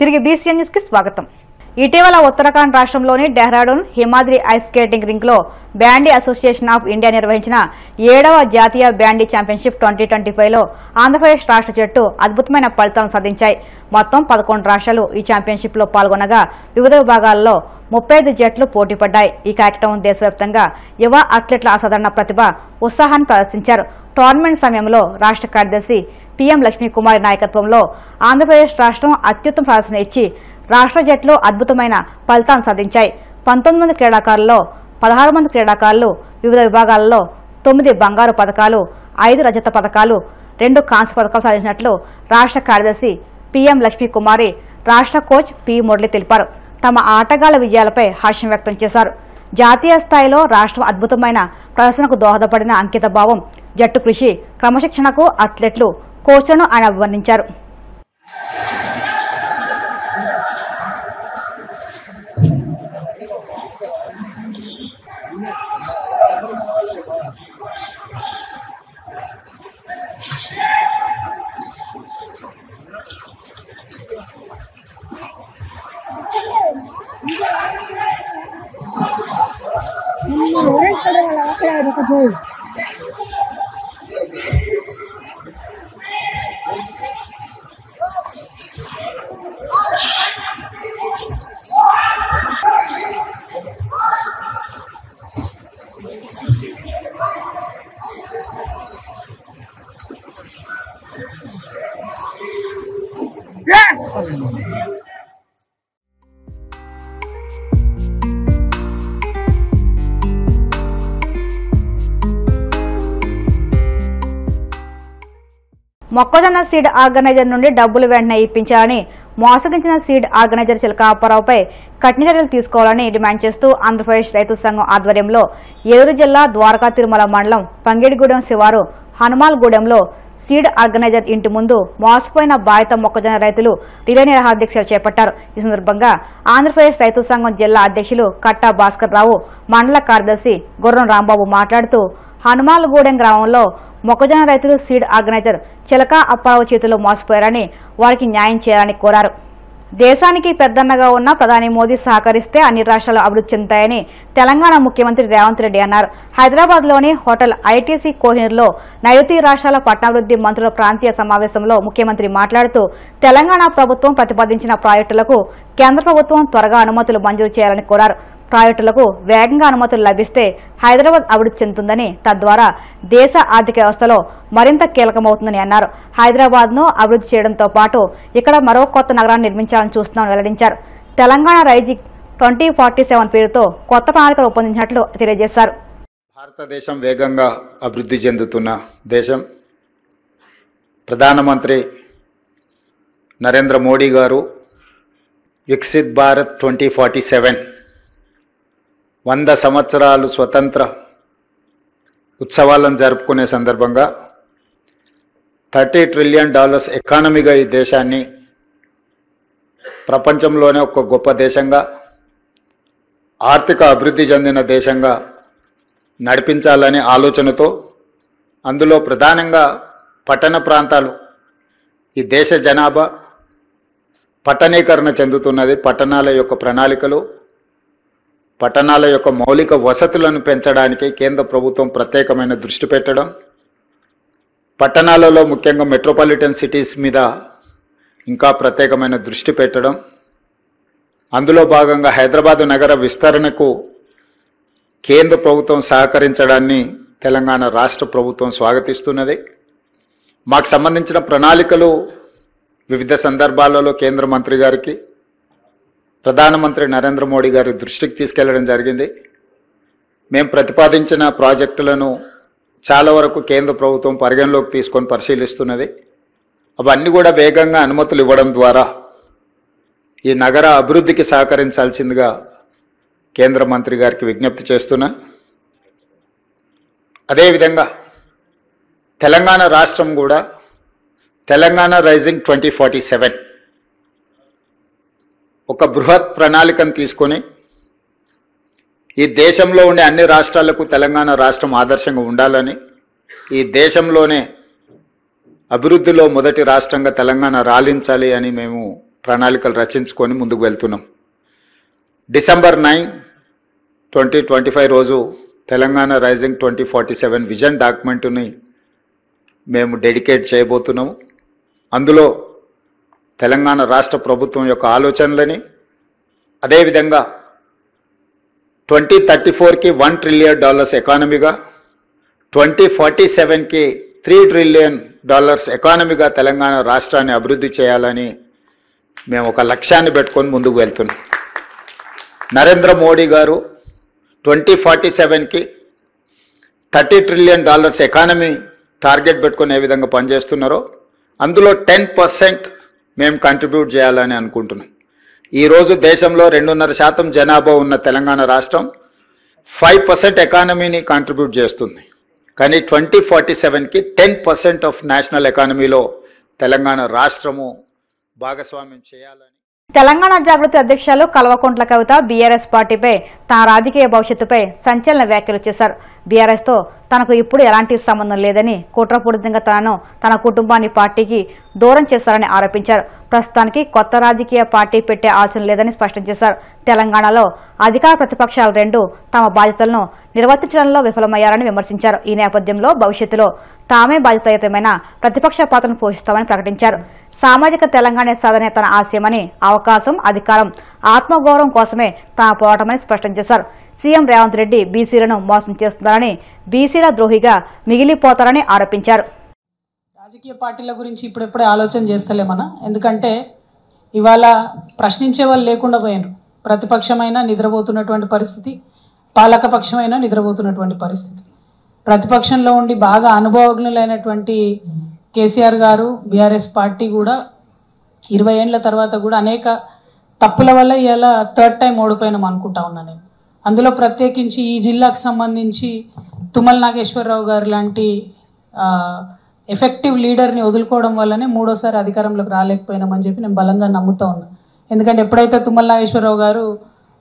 తిరిగి BCN news కి స్వాగతం. ఇటీవల ఉత్తరాఖండ్ రాష్ట్రంలోని Dehradun Himadri ice skating ring లో బ్యాండీ అసోసియేషన్ ఆఫ్ ఇండియా నిర్వహించిన 7వ జాతీయ బ్యాండీ ఛాంపియన్షిప్ 2025 లో ఆంధ్రప్రదేశ్ రాష్ట్ర జట్టు అద్భుతమైన ఫలితాలను సాధించాయి. మొత్తం 11 రాష్ట్రాలు ఈ ఛాంపియన్షిప్ లో పాల్గొనగా వివిధ విభాగాల్లో 35 జట్లు పోటీ పడ్డాయి. ఈ కార్యక్రమం దేశవ్యాప్తంగా యువ అథ్లెట్ల అసాధారణ ప్రతిభ ఉత్సాహాన్ని ప్రదర్శించారు. టోర్నమెంట్ సమయంలో రాష్ట్ర కార్యదర్శి పీఎం లక్ష్మీకుమారి నాయకత్వంలో ఆంధ్రప్రదేశ్ రాష్ట్రం అత్యుత్తమ ప్రదర్శన ఇచ్చి రాష్ట్ర జట్లు అద్భుతమైన ఫలితాలను సాధించాయి. 19 మంది క్రీడాకారుల్లో 16 మంది క్రీడాకారులు వివిధ విభాగాల్లో 9 బంగారు పథకాలు, 5 రజత పథకాలు, 2 కాంస్య పథకాలు సాధించినట్లు రాష్ట్ర కార్యదర్శి పీఎం లక్ష్మీకుమారి, రాష్ట్ర కోచ్ పి మురళి తెలిపారు. తమ ఆటగాళ్ల విజయాలపై హర్షం వ్యక్తం చేశారు. జాతీయ స్థాయిలో రాష్ట్రం అద్భుతమైన ప్రదర్శనకు దోహదపడిన అంకిత భావం, జట్టు కృషి, క్రమశిక్షణకు అథ్లెట్లు, కోచ్లను ఆయన అభివర్ణించారు. మొక్కజొన్న సీడ్ ఆర్గనైజర్ నుండి డబ్బులు వెంటనే ఇప్పించాలని, మోసగించిన సీడ్ ఆర్గనైజర్ చిలకాపరావుపై కఠిన చర్యలు తీసుకోవాలని డిమాండ్ చేస్తూ ఆంధ్రప్రదేశ్ రైతు సంఘం ఆధ్వర్యంలో ఏలూరు జిల్లా ద్వారకా తిరుమల మండలం పంగిడిగూడెం శివారు హనుమాల్గూడెంలో సీడ్ ఆర్గనైజర్ ఇంటి ముందు మోసపోయిన బాధిత మొక్కజొన్న రైతులు రిలే నిరాహార దీక్షలు చేపట్టారు. ఈ సందర్భంగా ఆంధ్రప్రదేశ్ రైతు సంఘం జిల్లా అధ్యక్షులు కట్టా భాస్కర్ రావు, మండల కార్యదర్శి గుర్రం రాంబాబు మాట్లాడుతూ హనుమాల్గూడెం గ్రామంలో మొక్కజొన్న రైతులు సీడ్ ఆర్గనైజర్ చిలక అప్పారావు చేతుల్లో మోసపోయారని, వారికి న్యాయం చేయాలని కోరారు. దేశానికి పెద్దన్నగా ఉన్న ప్రధాని మోదీ సహకరిస్తే అన్ని రాష్ట్రాలు అభివృద్ధి చెందుతాయని తెలంగాణ ముఖ్యమంత్రి రేవంత్ రెడ్డి అన్నారు. హైదరాబాద్లోని హోటల్ ఐటీసీ కోహినూర్లో నైరుతి రాష్ట్రాల పట్టణాభివృద్ధి మంత్రుల ప్రాంతీయ సమావేశంలో ముఖ్యమంత్రి మాట్లాడుతూ తెలంగాణ ప్రభుత్వం ప్రతిపాదించిన ప్రాజెక్టులకు కేంద్ర ప్రభుత్వం త్వరగా అనుమతులు మంజూరు చేయాలని కోరారు. ప్రాజెక్టులకు వేగంగా అనుమతులు లభిస్తే హైదరాబాద్ అభివృద్ధి చెందుతుందని, తద్వారా దేశ ఆర్థిక వ్యవస్థలో మరింత కీలకమవుతుందని అన్నారు. హైదరాబాద్ను అభివృద్ధి చేయడంతో పాటు ఇక్కడ మరో కొత్త నగరాన్ని నిర్మించాలని చూస్తున్నామని వెల్లడించారు. తెలంగాణ రైజింగ్ 2047 పేరుతో కొత్త ప్రణాళికలు రూపొందించినట్లు తెలియజేశారు. భారతదేశం వేగంగా అభివృద్ధి చెందుతున్న దేశం. ప్రధానమంత్రి నరేంద్ర మోడీ గారు వికసిత్ భారత్ 2047 100 సంవత్సరాలు స్వతంత్ర ఉత్సవాలను జరుపుకునే సందర్భంగా $30 ట్రిలియన్ ఎకానమీగా ఈ దేశాన్ని ప్రపంచంలోనే ఒక గొప్ప దేశంగా, ఆర్థిక అభివృద్ధి చెందిన దేశంగా నడిపించాలనే ఆలోచనతో, అందులో ప్రధానంగా పట్టణ ప్రాంతాలు, ఈ దేశ జనాభా పట్టణీకరణ చెందుతున్నది. పట్టణాల యొక్క ప్రణాళికలు, పట్టణాల యొక్క మౌలిక వసతులను పెంచడానికి కేంద్ర ప్రభుత్వం ప్రత్యేకమైన దృష్టి పెట్టడం, పట్టణాలలో ముఖ్యంగా మెట్రోపాలిటన్ సిటీస్ మీద ఇంకా ప్రత్యేకమైన దృష్టి పెట్టడం, అందులో భాగంగా హైదరాబాద్ నగర విస్తరణకు కేంద్ర ప్రభుత్వం సహకరించడాన్ని తెలంగాణ రాష్ట్ర ప్రభుత్వం స్వాగతిస్తున్నది. మాకు సంబంధించిన ప్రణాళికలు వివిధ సందర్భాలలో కేంద్ర మంత్రి గారికి, ప్రధానమంత్రి నరేంద్ర మోడీ గారి దృష్టికి తీసుకెళ్లడం జరిగింది. మేము ప్రతిపాదించిన ప్రాజెక్టులను చాలా వరకు కేంద్ర ప్రభుత్వం పరిగణలోకి తీసుకొని పరిశీలిస్తున్నది. అవన్నీ కూడా వేగంగా అనుమతులు ఇవ్వడం ద్వారా ఈ నగర అభివృద్ధికి సహకరించాల్సిందిగా కేంద్ర మంత్రి గారికి విజ్ఞప్తి చేస్తున్నా. అదేవిధంగా తెలంగాణ రాష్ట్రం కూడా తెలంగాణ రైజింగ్ 2047 ఒక బృహత్ ప్రణాళికను తీసుకొని ఈ దేశంలో ఉండే అన్ని రాష్ట్రాలకు తెలంగాణ రాష్ట్రం ఆదర్శంగా ఉండాలని, ఈ దేశంలోనే అభివృద్ధిలో మొదటి రాష్ట్రంగా తెలంగాణ రాలించాలి అని మేము ప్రణాళికలు రచించుకొని ముందుకు వెళ్తున్నాం. డిసెంబర్ 9, 2025 రోజు తెలంగాణ రైజింగ్ 2047 విజన్ డాక్యుమెంట్ని మేము డెడికేట్ చేయబోతున్నాము. అందులో తెలంగాణ రాష్ట్ర ప్రభుత్వం యొక్క ఆలోచనలని, అదేవిధంగా 2034కి $1 ట్రిలియన్ ఎకానమీగా, 2047కి $3 ట్రిలియన్ ఎకానమీగా తెలంగాణ రాష్ట్రాన్ని అభివృద్ధి చేయాలని మేము ఒక లక్ష్యాన్ని పెట్టుకొని ముందుకు వెళ్తున్నాం. నరేంద్ర మోడీ గారు 2047కి $30 ట్రిలియన్ ఎకానమీ టార్గెట్ పెట్టుకొని ఏ విధంగా పనిచేస్తున్నారో అందులో 10% మేము కంట్రిబ్యూట్ చేయాలని అనుకుంటున్నాం. ఈరోజు దేశంలో 2.5% జనాభా ఉన్న తెలంగాణ రాష్ట్రం 5% ఎకానమీని కాంట్రిబ్యూట్ చేస్తుంది. కానీ 2047కి 10% ఆఫ్ నేషనల్ ఎకానమీలో తెలంగాణ రాష్ట్రము భాగస్వామ్యం చేయాలని. తెలంగాణ జాగృతి అధ్యక్షులు కల్వకుంట్ల కవిత బీఆర్ఎస్ పార్టీపై తన రాజకీయ భవిష్యత్తుపై సంచలన వ్యాఖ్యలు చేశారు. బీఆర్ఎస్తో తనకు ఇప్పుడు ఎలాంటి సంబంధం లేదని, కుట్రపూరితంగా తనను తన కుటుంబాన్ని పార్టీకి దూరం చేశారని ఆరోపించారు. ప్రస్తుతానికి కొత్త రాజకీయ పార్టీ పెట్టే ఆలోచన లేదని స్పష్టం చేశారు. తెలంగాణలో అధికార ప్రతిపక్షాలు రెండూ తమ బాధ్యతలను నిర్వర్తించడంలో విఫలమయ్యారని విమర్శించారు. ఈ నేపథ్యంలో భవిష్యత్తులో తామే బాధ్యతాయుతమైన ప్రతిపక్ష పాత్రను పోషిస్తామని ప్రకటించారు. సామాజిక తెలంగాణ సాధనే తన ఆశయమని, అవకాశం, అధికారం, ఆత్మగౌరవం కోసమే తన పోరాటమని స్పష్టం చేశారు. సీఎం రేవంత్ రెడ్డి బీసీలను మోసం చేస్తున్నారని, బీసీల ద్రోహిగా మిగిలిపోతారని ఆరోపించారు. రాజకీయ పార్టీల గురించి ఇప్పుడెప్పుడే ఆలోచన చేస్తలేమన్నా, ఎందుకంటే ఇవాళ ప్రశ్నించే వాళ్ళు లేకుండా పోయారు. ప్రతిపక్షమైన నిద్రపోతున్నటువంటి పరిస్థితి, పాలకపక్షమైన నిద్రపోతున్నటువంటి పరిస్థితి. ప్రతిపక్షంలో ఉండి బాగా అనుభవజ్ఞులైనటువంటి కేసీఆర్ గారు, బీఆర్ఎస్ పార్టీ కూడా 20 ఏళ్ల తర్వాత కూడా అనేక తప్పుల వల్ల ఇలా థర్డ్ టైం ఓడిపోయినాం అనుకుంటా ఉన్నా నేను. అందులో ప్రత్యేకించి ఈ జిల్లాకు సంబంధించి తుమ్మల నాగేశ్వరరావు గారు లాంటి ఎఫెక్టివ్ లీడర్ని వదులుకోవడం వల్లనే మూడోసారి అధికారంలోకి రాలేకపోయినామని చెప్పి నేను బలంగా నమ్ముతా ఉన్నా. ఎందుకంటే ఎప్పుడైతే తుమ్మల నాగేశ్వరరావు గారు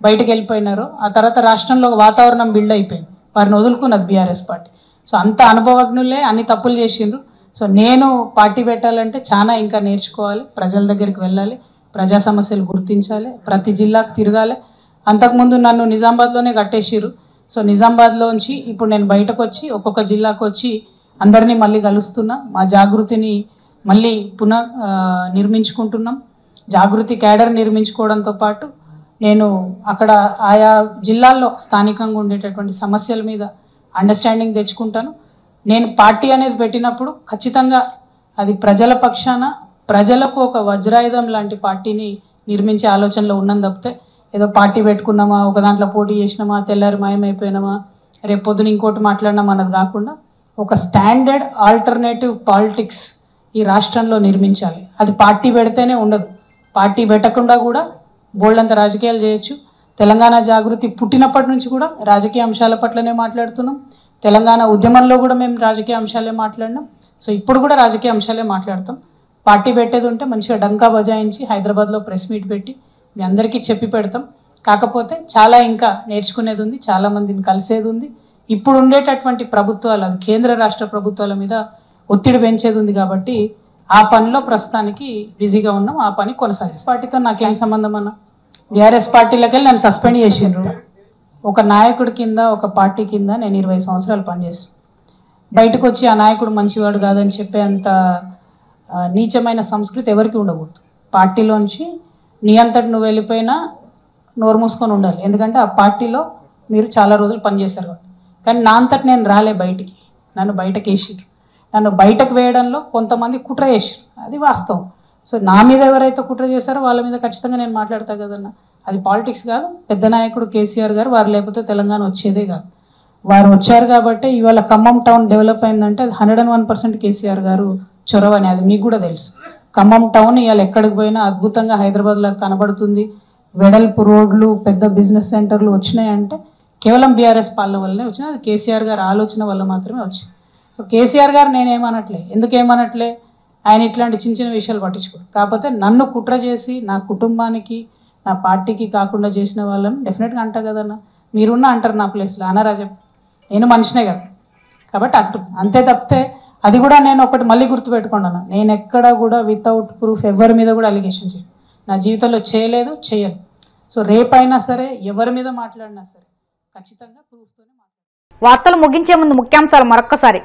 బయటకు వెళ్ళిపోయినారో ఆ తర్వాత రాష్ట్రంలో వాతావరణం బిల్డ్ అయిపోయింది. వారిని వదులుకున్నది బీఆర్ఎస్ పార్టీ. సో అంత అనుభవజ్ఞులే అన్ని తప్పులు చేసిండ్రు. సో నేను పార్టీ పెట్టాలంటే చాలా ఇంకా నేర్చుకోవాలి, ప్రజల దగ్గరికి వెళ్ళాలి, ప్రజా సమస్యలు గుర్తించాలి, ప్రతి జిల్లాకు తిరగాలి. అంతకుముందు నన్ను నిజామాబాద్లోనే కట్టేసిర్రు. సో నిజామాబాద్లోంచి ఇప్పుడు నేను బయటకు వచ్చి ఒక్కొక్క జిల్లాకు వచ్చి అందరినీ మళ్ళీ కలుస్తున్నా. మా జాగృతిని మళ్ళీ నిర్మించుకుంటున్నాం. జాగృతి క్యాడర్ నిర్మించుకోవడంతో పాటు నేను అక్కడ ఆయా జిల్లాల్లో స్థానికంగా ఉండేటటువంటి సమస్యల మీద అండర్స్టాండింగ్ తెచ్చుకుంటాను. నేను పార్టీ అనేది పెట్టినప్పుడు ఖచ్చితంగా అది ప్రజల పక్షాన, ప్రజలకు ఒక వజ్రాయుధం లాంటి పార్టీని నిర్మించే ఆలోచనలో ఉన్నాం తప్పితే ఏదో పార్టీ పెట్టుకున్నామా, ఒక దాంట్లో పోటీ చేసినామా, తెల్లారి మాయమైపోయినామా, రేపు పొద్దున ఇంకోటి మాట్లాడినామా అన్నది కాకుండా ఒక స్టాండర్డ్ ఆల్టర్నేటివ్ పాలిటిక్స్ ఈ రాష్ట్రంలో నిర్మించాలి. అది పార్టీ పెడితేనే ఉండదు. పార్టీ పెట్టకుండా కూడా బోల్డంత రాజకీయాలు చేయొచ్చు. తెలంగాణ జాగృతి పుట్టినప్పటి నుంచి కూడా రాజకీయ అంశాల పట్లనే మాట్లాడుతున్నాం. తెలంగాణ ఉద్యమంలో కూడా మేము రాజకీయ అంశాలే మాట్లాడినాం. సో ఇప్పుడు కూడా రాజకీయ అంశాలే మాట్లాడతాం. పార్టీ పెట్టేది ఉంటే మంచిగా డంకా బజాయించి హైదరాబాద్లో ప్రెస్ మీట్ పెట్టి మీ అందరికీ చెప్పి పెడతాం. కాకపోతే చాలా ఇంకా నేర్చుకునేది ఉంది, చాలామందిని కలిసేది ఉంది. ఇప్పుడు ఉండేటటువంటి ప్రభుత్వాలు, అది కేంద్ర రాష్ట్ర ప్రభుత్వాల మీద ఒత్తిడి పెంచేది ఉంది. కాబట్టి ఆ పనిలో ప్రస్తుతానికి బిజీగా ఉన్నాం. ఆ పని కొనసాగిస్తాం. పార్టీతో నాకేం సంబంధం అన్న, బీఆర్ఎస్ పార్టీలోకి వెళ్ళి నన్ను సస్పెండ్ చేసిండ్రు. ఒక నాయకుడి కింద, ఒక పార్టీ కింద నేను 20 సంవత్సరాలు పనిచేస్తాను. బయటకు వచ్చి ఆ నాయకుడు మంచివాడు కాదని చెప్పే అంత నీచమైన సంస్కృతి ఎవరికి ఉండకూడదు. పార్టీలోంచి నీ అంతటి నువ్వు వెళ్ళిపోయినా నోరు మూసుకొని ఉండాలి. ఎందుకంటే ఆ పార్టీలో మీరు చాలా రోజులు పనిచేశారు. కానీ నా అంతటి నేను రాలే బయటికి, నన్ను బయటకు వేసిరు. నన్ను బయటకు వేయడంలో కొంతమంది కుట్ర చేసిరు, అది వాస్తవం. సో నా మీద ఎవరైతే కుట్ర చేశారో వాళ్ళ మీద ఖచ్చితంగా నేను మాట్లాడతా కదన్నా. అది పాలిటిక్స్ కాదు. పెద్ద నాయకుడు కేసీఆర్ గారు, వారు లేకపోతే తెలంగాణ వచ్చేదే కాదు. వారు వచ్చారు కాబట్టి ఇవాళ ఖమ్మం టౌన్ డెవలప్ అయిందంటే అది 101% కేసీఆర్ గారు చొరవ అని, అది మీకు కూడా తెలుసు. ఖమ్మం టౌన్ ఇవాళ ఎక్కడికి పోయినా అద్భుతంగా హైదరాబాద్లో కనబడుతుంది. వెడల్పు రోడ్లు, పెద్ద బిజినెస్ సెంటర్లు వచ్చినాయంటే కేవలం బీఆర్ఎస్ పాలన వల్లనే వచ్చినాయి. అది కేసీఆర్ గారు ఆలోచన వల్ల మాత్రమే వచ్చింది. సో కేసీఆర్ గారు నేనేమనట్లే, ఎందుకేమనట్లే, ఆయన ఇట్లాంటి చిన్న చిన్న విషయాలు పట్టించుకోరు. కాకపోతే నన్ను కుట్ర చేసి నా కుటుంబానికి, నా పార్టీకి కాకుండా చేసిన వాళ్ళని డెఫినెట్గా అంటా కదన్నా. మీరున్నా అంటారు నా ప్లేస్లో, అనరాజం, నేను మనిషినే కదా. కాబట్టి అంతే తప్పితే అది కూడా నేను ఒకటి మళ్ళీ గుర్తుపెట్టుకున్నాను, నేను ఎక్కడ కూడా వితౌట్ ప్రూఫ్ ఎవరి మీద కూడా అలిగేషన్ చేయను. నా జీవితంలో చేయలేదు, చేయను. సో రేపైనా సరే ఎవరి మీద మాట్లాడినా సరే ఖచ్చితంగా ప్రూఫ్తోనే మాట్లాడాలి. వార్తలు ముగించే ముందు ముఖ్యాంశాలు మరొక్కసారి.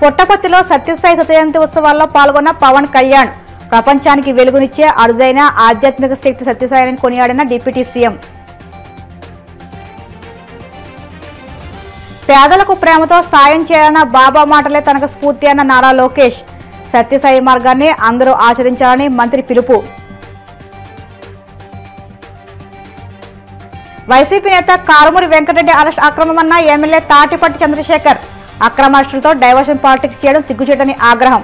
పుట్టపర్తిలో సత్యసాయి జయంతి ఉత్సవాల్లో పాల్గొన్న పవన్ కళ్యాణ్. ప్రపంచానికి వెలుగునిచ్చే అరుదైన ఆధ్యాత్మిక శక్తి సత్యసాయిని కొనియాడిన డిప్యూటీ సీఎం. పేదలకు ప్రేమతో సాయం చేయాలన్న బాబా మాటలే తనకు స్ఫూర్తి అన్న నారా లోకేష్. సత్యసాయి మార్గాన్ని అందరూ ఆచరించాలని మంత్రి పిలుపు. వైసీపీ నేత కారుమూరి వెంకటరెడ్డి అరెస్ట్ అక్రమమన్న ఎమ్మెల్యే తాటిపట్టి చంద్రశేఖర్. అక్రమ అరెస్టులతో డైవర్షన్ పాలిటిక్స్ చేయడం సిగ్గుచేటని ఆగ్రహం.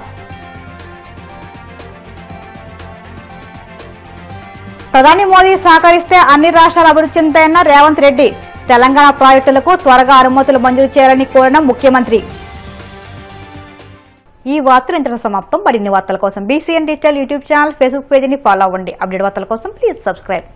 ప్రధాని మోదీ సహకరిస్తే అన్ని రాష్ట్రాలు అభివృద్ధి చెందుతాయన్న రేవంత్ రెడ్డి. తెలంగాణ ప్రాజెక్టులకు త్వరగా అనుమతులు మంజూరు చేయాలని కోరిన ముఖ్యమంత్రి. ఈ వార్తలు ఇంతలో సమాప్తం. మరిన్ని వార్తల కోసం BCN digital YouTube channel, Facebook పేజీని ఫాలో అవ్వండి. అప్డేట్ వార్తల కోసం ప్లీజ్ సబ్స్క్రైబ్.